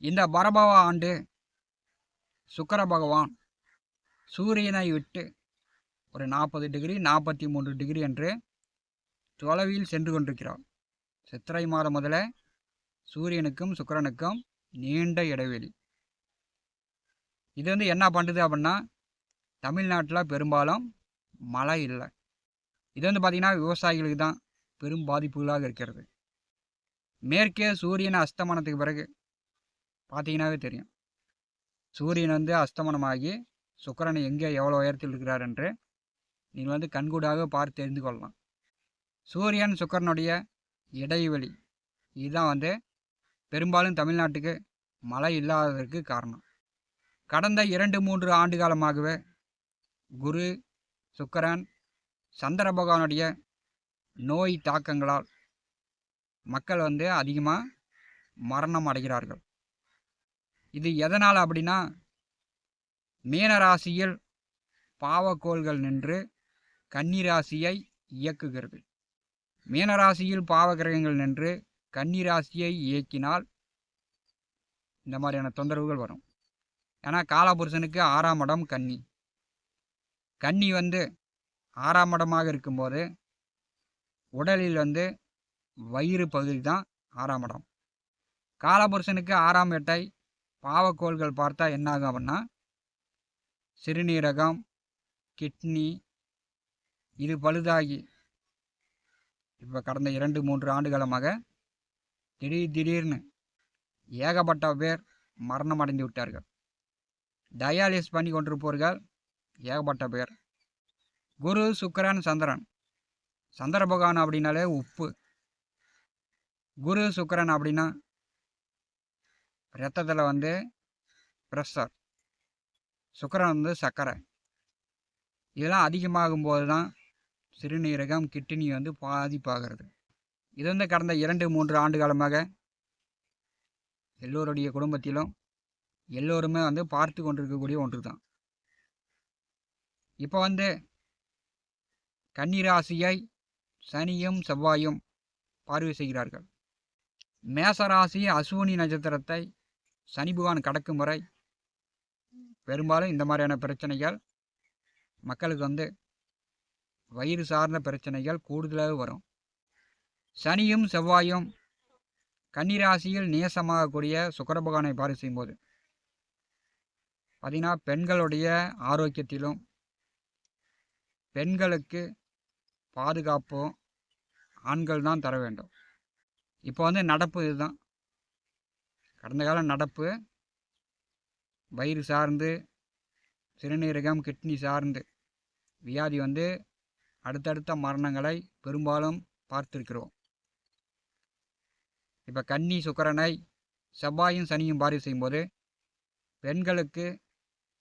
இந்த பரபவ ஆண்டு சுக்கிர பகவான் சூரியனை விட்டு ஒரு 40 டிகிரி 43 டிகிரி என்று தொலைவில் சென்று கொண்டிருக்கிறார். சித்திரை மாதம் முதல சூரியனுக்கும் சுக்கிரனுக்கும் நீண்ட இடைவெளி. இது என்ன பண்ணுது அப்படின்னா, தமிழ்நாட்டில் பெரும்பாலும் மழை இல்லை. இது பார்த்திங்கன்னா விவசாயிகளுக்கு தான் பெரும் பாதிப்புகளாக இருக்கிறது. மேற்கே சூரியன் அஸ்தமனத்துக்கு பிறகு பார்த்தீங்கன்னாவே தெரியும், சூரியன் அஸ்தமனமாகி சுக்கிரன் எங்கே எவ்வளோ உயரத்தில் இருக்கிறார் என்று நீங்கள் கண்கூடாக பார்த்து தெரிந்து கொள்ளலாம். சூரியன் சுக்கிரனுடைய இடைவெளி இதுதான் பெரும்பாலும் தமிழ்நாட்டுக்கு மழை இல்லாததற்கு காரணம். கடந்த 2-3 ஆண்டு காலமாகவே குரு சுக்கிரன் சந்திர பகவானுடைய நோய் தாக்கங்களால் மக்கள் அதிகமாக மரணம் அடைகிறார்கள். இது எதனால் அப்படின்னா, மீனராசியில் பாவக்கோள்கள் நின்று கன்னிராசியை இயக்குகிறது. மீனராசியில் பாவகிரகங்கள் நின்று கன்னிராசியை இயக்கினால் இந்த மாதிரியான தொந்தரவுகள் வரும். ஏன்னா காலபுருஷனுக்கு 6ஆம் இடம் கன்னி. கன்னி 6ஆம் இடமாக இருக்கும்போது உடலில் வயிறு பகுதி தான் 6ஆம் இடம். காலபுருஷனுக்கு 6ஆம் இடத்தை பாவக்கோள்கள் பார்த்தா என்ன ஆகும் அப்படின்னா, சிறுநீரகம், கிட்னி இது பழுதாகி இப்போ கடந்த 2-3 ஆண்டுகாலமாக திடீர்னு ஏகப்பட்ட பேர் மரணம் அடைந்து விட்டார்கள். டயாலிசிஸ் பண்ணி கொண்டிருப்பவர்கள் ஏகப்பட்ட பேர். குரு சுக்கிரன் சந்திரன், சந்திர பகவான் அப்படின்னாலே உப்பு, குரு சுக்கிரன் அப்படின்னா இரத்தத்தில் ப்ரெஷர், சுக்கிரன் சர்க்கரை. இதெல்லாம் அதிகமாகும்போது தான் சிறுநீரகம், கிட்னி பாதிப்பாகிறது. இது கடந்த 2-3 ஆண்டு காலமாக எல்லோருடைய குடும்பத்திலும் எல்லோருமே பார்த்து கொண்டிருக்கக்கூடிய ஒன்று தான். இப்போ கன்னிராசியை சனியும் செவ்வாயும் பார்வை செய்கிறார்கள். மேசராசி அசுவினி நட்சத்திரத்தை சனி பகவான் கடக்கும் வரை பெரும்பாலும் இந்த மாதிரியான பிரச்சனைகள் மக்களுக்கு வயிறு சார்ந்த பிரச்சனைகள் கூடுதலாக வரும். சனியும் செவ்வாயும் கன்னிராசியில் நேசமாகக்கூடிய சுக்கிர பகவானை பார்வை செய்யும்போது பார்த்தீங்கன்னா பெண்களுடைய ஆரோக்கியத்திலும் பெண்களுக்கு பாதுகாப்போ ஆண்கள் தான் தர வேண்டும். இப்போ நடப்பு இதுதான். கடந்த கால நடப்பு வயிறு சார்ந்து சிறுநீரகம், கிட்னி சார்ந்து வியாதி அடுத்தடுத்த மரணங்களை பெரும்பாலும் பார்த்திருக்கிறோம். இப்போ கன்னி சுக்கிரனை செவ்வாயும் சனியும் பார்வை செய்யும்போது பெண்களுக்கு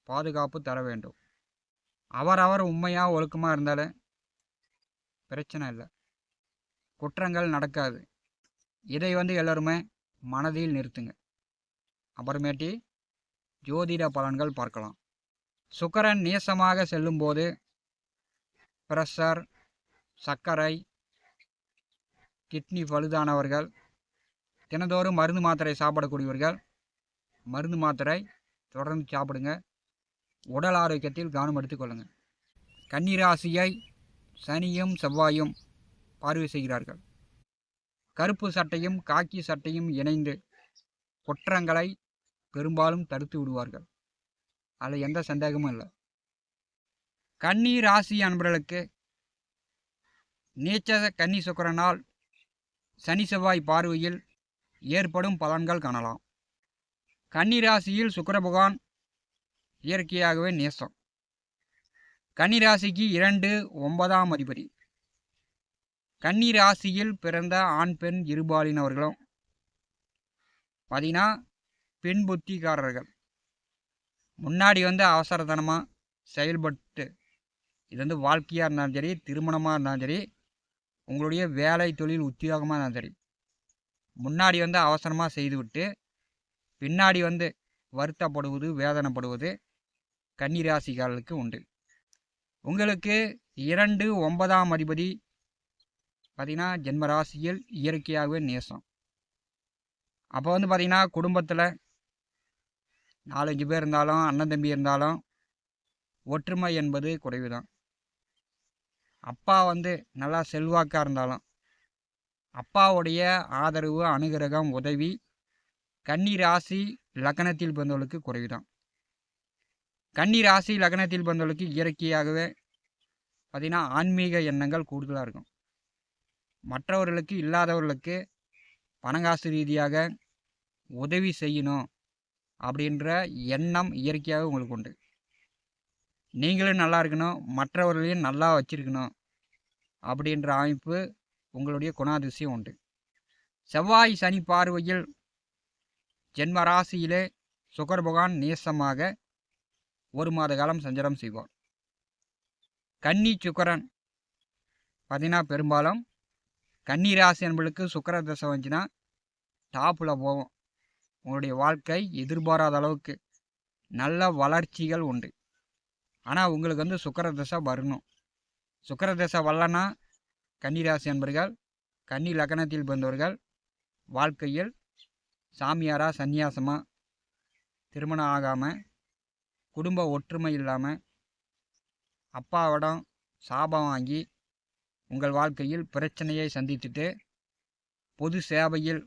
பாதுகாப்பு தர வேண்டும். அவரவர் உண்மையாக ஒழுக்கமாக இருந்தாலே பிரச்சனை இல்லை, குற்றங்கள் நடக்காது. இதை எல்லோருமே மனதில் நிறுத்துங்க. அப்புறமேட்டி ஜோதிட பலன்கள் பார்க்கலாம். சுக்கிரன் நேசமாக செல்லும்போது ப்ரெஷர், சர்க்கரை, கிட்னி பழுதானவர்கள், தினந்தோறும் மருந்து மாத்திரை சாப்பிடக்கூடியவர்கள் மருந்து மாத்திரை தொடர்ந்து சாப்பிடுங்க. உடல் ஆரோக்கியத்தில் கவனம் எடுத்துக்கொள்ளுங்கள். கன்னிராசியை சனியும் செவ்வாயும் பார்வை செய்கிறார்கள். கருப்பு சட்டையும் காக்கி சட்டையும் இணைந்து குற்றங்களை பெரும்பாலும் தடுத்து விடுவார்கள். அதில் எந்த சந்தேகமும் இல்லை. கன்னி ராசி அன்பர்களுக்கு நீச்ச கன்னி சுக்கிரனால் சனி செவ்வாய் பார்வையில் ஏற்படும் பலன்கள் காணலாம். கன்னி ராசியில் சுக்கிர பகவான் இயற்கையாகவே நேசம். கன்னி ராசிக்கு 2 9ஆம் அதிபதி. கன்னி ராசியில் பிறந்த ஆண் பெண் இருபாலினவர்களும் பார்த்தீங்கன்னா பெண் புத்திக்காரர்கள். முன்னாடி அவசரத்தனமாக செயல்பட்டு இது வாழ்க்கையாக இருந்தாலும் சரி, திருமணமாக இருந்தாலும் சரி, உங்களுடைய வேலை தொழில் உத்தியோகமாக இருந்தாலும் சரி, முன்னாடி அவசரமாக செய்துவிட்டு பின்னாடி வருத்தப்படுவது, வேதனைப்படுவது கன்னிராசிக்காரர்களுக்கு உண்டு. உங்களுக்கு 2 9ஆம் அதிபதி பார்த்தீங்கன்னா ஜென்மராசியில் இயற்கையாகவே நேசம். அப்போ பார்த்தீங்கன்னா குடும்பத்தில் 4-5 பேர் இருந்தாலும், அண்ணன் தம்பி இருந்தாலும் ஒற்றுமை என்பது குறைவு தான். அப்பா வந்து நல்லா செல்வாக்காக இருந்தாலும், அப்பாவுடைய ஆதரவு, அனுகிரகம், உதவி கன்னி ராசி லக்னத்தில் பிறந்தவர்களுக்கு குறைவு தான். கன்னி ராசி லக்னத்தில் பிறந்தவர்களுக்கு இயற்கையாகவே பார்த்திங்கன்னா ஆன்மீக எண்ணங்கள் கூடுதலாக இருக்கும். மற்றவர்களுக்கு இல்லாதவர்களுக்கு பணங்காசு ரீதியாக உதவி செய்யணும் அப்படின்ற எண்ணம் இயற்கையாக உங்களுக்கு உண்டு. நீங்களும் நல்லா இருக்கணும், மற்றவர்களையும் நல்லா வச்சிருக்கணும் அப்படின்ற அமைப்பு உங்களுடைய குணாதிசயம் உண்டு. செவ்வாய் சனி பார்வையில் ஜென்ம ராசியிலே சுக்கிர பகவான் நேசமாக 1 மாத காலம் சஞ்சாரம் செய்வார். கன்னி சுக்கிரன் பார்த்தீங்கன்னா பெரும்பாலும் கன்னி ராசி என்பளுக்கு சுக்கிர தசை வந்துச்சுன்னா டாப்பில் போகும். உங்களுடைய வாழ்க்கை எதிர்பாராத அளவுக்கு நல்ல வளர்ச்சிகள் உண்டு. ஆனால் உங்களுக்கு வந்து சுக்கிர தசை வரணும். சுக்கிர தசை வரலன்னா கன்னி ராசி என்பர்கள், கன்னி லக்னத்தில் பிறந்தவர்கள் வாழ்க்கையில் சாமியாரா சந்நியாசமாக திருமணம் ஆகாமல், குடும்ப ஒற்றுமை இல்லாமல், அப்பாவிடம் சாபம் வாங்கி உங்கள் வாழ்க்கையில் பிரச்சனையை சந்தித்துட்டு பொது சேவையில்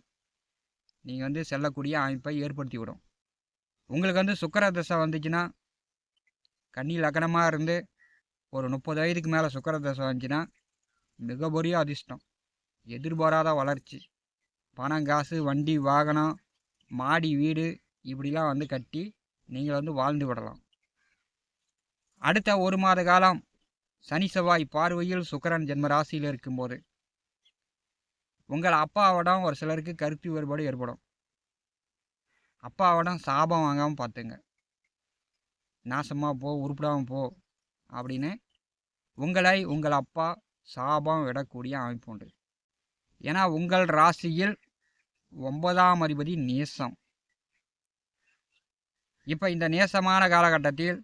நீங்கள் வந்து செல்லக்கூடிய அமைப்பை ஏற்படுத்தி விடும். உங்களுக்கு வந்து சுக்கிர தசை வந்துச்சுன்னா, கன்னி லக்னமாக இருந்து ஒரு 30 வயதுக்கு மேலே சுக்கிர தசை வந்துச்சுன்னா மிகப்பெரிய அதிர்ஷ்டம், எதிர்பாராத வளர்ச்சி, பணம் காசு, வண்டி வாகனம், மாடி வீடு இப்படிலாம் வந்து கட்டி நீங்கள் வந்து வாழ்ந்து விடலாம். அடுத்த 1 மாத காலம் சனி செவ்வாய் பார்வையில் சுக்கிரன் ஜென்ம ராசியில் இருக்கும்போது உங்கள் அப்பாவிடம் ஒரு சிலருக்கு கருத்து வேறுபாடு ஏற்படும். அப்பாவிடம் சாபம் வாங்காமல் பார்த்துங்க. நாசமாக போ, உருப்பிடாமல் போ அப்படின்னு உங்களை உங்கள் அப்பா சாபம் விடக்கூடிய அமைப்பு உண்டு. ஏன்னா உங்கள் ராசியில் 9ஆம் அதிபதி நேசம். இப்போ இந்த நேசமான காலகட்டத்தில்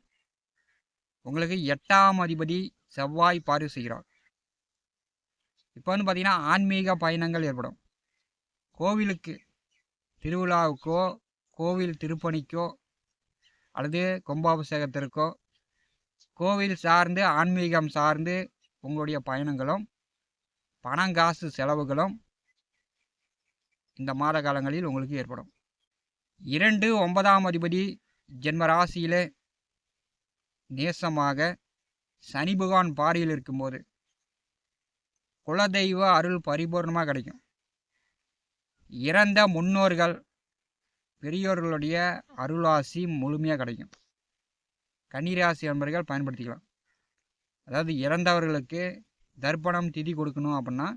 உங்களுக்கு 8ஆம் அதிபதி செவ்வாய் பார்வை செய்கிறார். இப்போ வந்து பார்த்திங்கன்னா ஆன்மீக பயணங்கள் ஏற்படும். கோவிலுக்கு திருவிழாவுக்கோ, கோவில் திருப்பணிக்கோ அல்லது கும்பாபிஷேகத்திற்கோ, கோவில் சார்ந்து ஆன்மீகம் சார்ந்து உங்களுடைய பயணங்களும் பணங்காசு செலவுகளும் இந்த மாத காலங்களில் உங்களுக்கு ஏற்படும். 2 9ஆம் அதிபதி ஜென்ம ராசியிலே நேசமாக சனி பகவான் பார்வையில் இருக்கும்போது குலதெய்வ அருள் பரிபூர்ணமாக கிடைக்கும். இறந்த முன்னோர்கள் பெரியோர்களுடைய அருளாசி முழுமையாக கிடைக்கும். கன்னிராசி நண்பர்கள் பயன்படுத்திக்கலாம். அதாவது இறந்தவர்களுக்கு தர்ப்பணம் திதி கொடுக்கணும் அப்படின்னா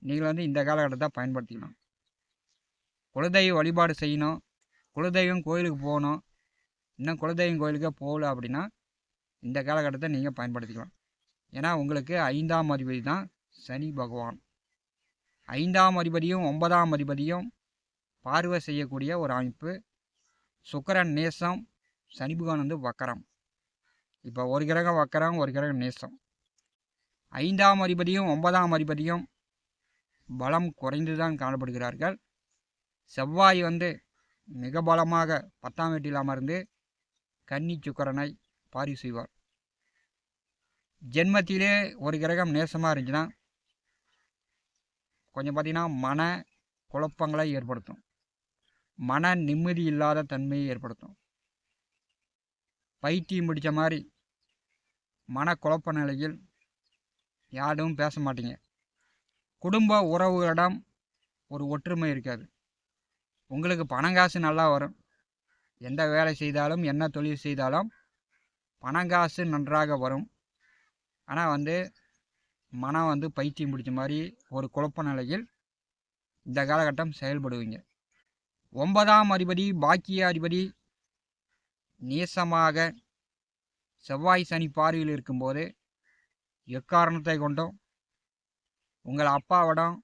நீங்கள் வந்து இந்த காலகட்டத்தை பயன்படுத்திக்கலாம். குலதெய்வ வழிபாடு செய்யணும், குலதெய்வம் கோயிலுக்கு போகணும், இன்னும் குலதெய்வம் கோயிலுக்கே போகல அப்படின்னா இந்த காலகட்டத்தை நீங்கள் பயன்படுத்திக்கலாம். ஏன்னா உங்களுக்கு 5ஆம் அதிபதி தான் சனி பகவான். 5ஆம் அதிபதியும் 9ஆம் அதிபதியும் பார்வை செய்யக்கூடிய ஒரு அமைப்பு. சுக்கிரன் நேசம், சனி பகவான் வந்து வக்கரம். இப்போ ஒரு கிரகம் வக்கரம், ஒரு கிரகம் நேசம். 5ஆம் அதிபதியும் 9ஆம் அதிபதியும் பலம் குறைந்து தான் காணப்படுகிறார்கள். செவ்வாய் வந்து மிக பலமாக 10ஆம் வீட்டில் அமர்ந்து கன்னி சுக்கிரனை பார்வை செய்வார். ஜென்மத்திலே ஒரு கிரகம் நேசமாக இருந்துச்சுன்னா கொஞ்சம் பார்த்திங்கன்னா மன குழப்பங்களை ஏற்படுத்தும், மன நிம்மதி இல்லாத தன்மையை ஏற்படுத்தும். பைத்தியம் பிடிச்ச மாதிரி மன குழப்ப நிலையில் யாரும் பேச மாட்டீங்க. குடும்ப உறவுகளிடம் ஒரு ஒற்றுமை இருக்காது. உங்களுக்கு பணங்காசு நல்லா வரும். எந்த வேலை செய்தாலும், என்ன தொழில் செய்தாலும் பணங்காசு நன்றாக வரும். ஆனால் வந்து மனம் வந்து பைத்தியம் பிடிச்ச மாதிரி ஒரு குழப்ப நிலையில் இந்த காலகட்டம் செயல்படுவீங்க. 9ஆம் அதிபதி பாக்கிய அதிபதி நேசமாக செவ்வாய் சனி பார்வையில் இருக்கும்போது எக்காரணத்தை கொண்டும் உங்கள் அப்பாவிடம்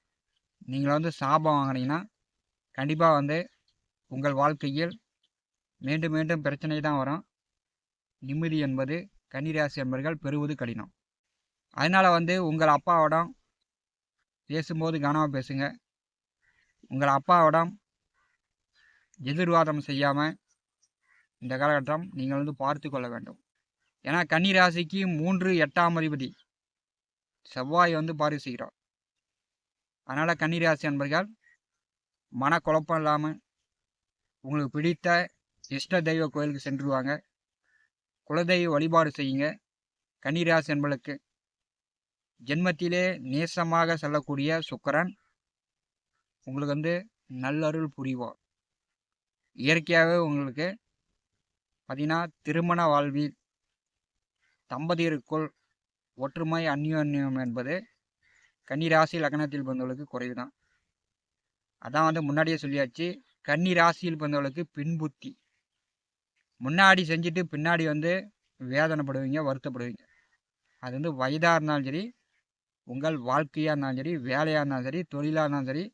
நீங்கள் வந்து சாபம் வாங்கினீங்கன்னா கண்டிப்பாக வந்து உங்கள் வாழ்க்கையில் மீண்டும் மீண்டும் பிரச்சனை தான் வரும். நிம்மதி என்பது கன்னிராசி என்பர்கள் பெறுவது கடினம். அதனால் வந்து உங்கள் அப்பாவிடம் பேசும்போது கவனமாக பேசுங்க. உங்கள் அப்பாவிடம் எதிர்வாதம் செய்யாமல் இந்த காலகட்டம் நீங்கள் வந்து பார்த்து கொள்ள வேண்டும். ஏன்னா கன்னி ராசிக்கு 3 8ஆம் அதிபதி செவ்வாய் வந்து பார்வை செய்கிறார். அதனால் கன்னி ராசி அன்பர்கள் மனக்குழப்பம் இல்லாமல் உங்களுக்கு பிடித்த இஷ்ட தெய்வ கோயிலுக்கு சென்றுவாங்க. குலதெய்வ வழிபாடு செய்யுங்க. கன்னி ராசி அன்பர்களுக்கு ஜென்மத்திலே நேசமாக செல்லக்கூடிய சுக்கிரன் உங்களுக்கு வந்து நல்லருள் புரிவார். இயற்கையாகவே உங்களுக்கு பார்த்தீங்கன்னா திருமண வாழ்வில் தம்பதியருக்குள் ஒற்றுமை அந்யோன்யம் என்பது கன்னி ராசி லக்னத்தில் பிறந்தவர்களுக்கு குறைவு தான். அதான் வந்து முன்னாடியே சொல்லியாச்சு. கன்னி ராசியில் பிறந்தவர்களுக்கு பின்புத்தி. முன்னாடி செஞ்சுட்டு பின்னாடி வந்து வேதனைப்படுவீங்க, வருத்தப்படுவீங்க. அது வந்து வயதாக இருந்தாலும் சரி, உங்கள் வாழ்க்கையாக இருந்தாலும் சரி, வேலையாக இருந்தாலும் சரி, தொழிலாக இருந்தாலும் சரி,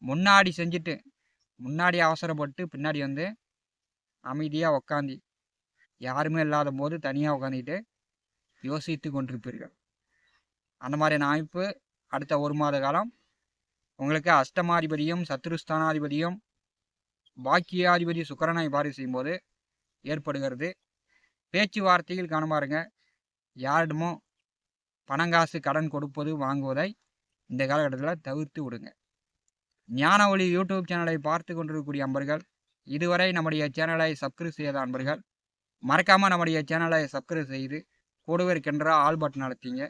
முன்னாடி செஞ்சுட்டு முன்னாடி அவசரப்பட்டு பின்னாடி வந்து அமைதியாக உக்காந்து யாருமே இல்லாத போது தனியாக உட்காந்துக்கிட்டு யோசித்து கொண்டிருப்பீர்கள். அந்த மாதிரியான அமைப்பு அடுத்த 1 மாத காலம் உங்களுக்கு அஷ்டமாதிபதியும் சத்துருஸ்தானாதிபதியும் பாக்கியாதிபதி சுக்கிரனை பார்வை செய்யும்போது ஏற்படுகிறது. பேச்சுவார்த்தையில் கவனமாக இருங்க. யாரிடமும் பணங்காசு கடன் கொடுப்பது வாங்குவதை இந்த காலகட்டத்தில் தவிர்த்து விடுங்க. ஞான ஒளி யூடியூப் சேனலை பார்த்து கொண்டிருக்கக்கூடிய அன்பர்கள், இதுவரை நம்முடைய சேனலை சப்ஸ்கிரைப் செய்யாத அன்பர்கள் மறக்காமல் நம்முடைய சேனலை சப்ஸ்கிரைப் செய்து கூடவே இருக்கின்ற ஆல் பட்டன் அழுத்திங்க.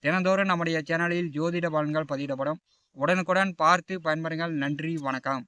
தினந்தோறும் நம்முடைய சேனலில் ஜோதிட பலன்கள் பதிவிடப்படும். உடனுக்குடன் பார்த்து பயன்பெறுங்கள். நன்றி, வணக்கம்.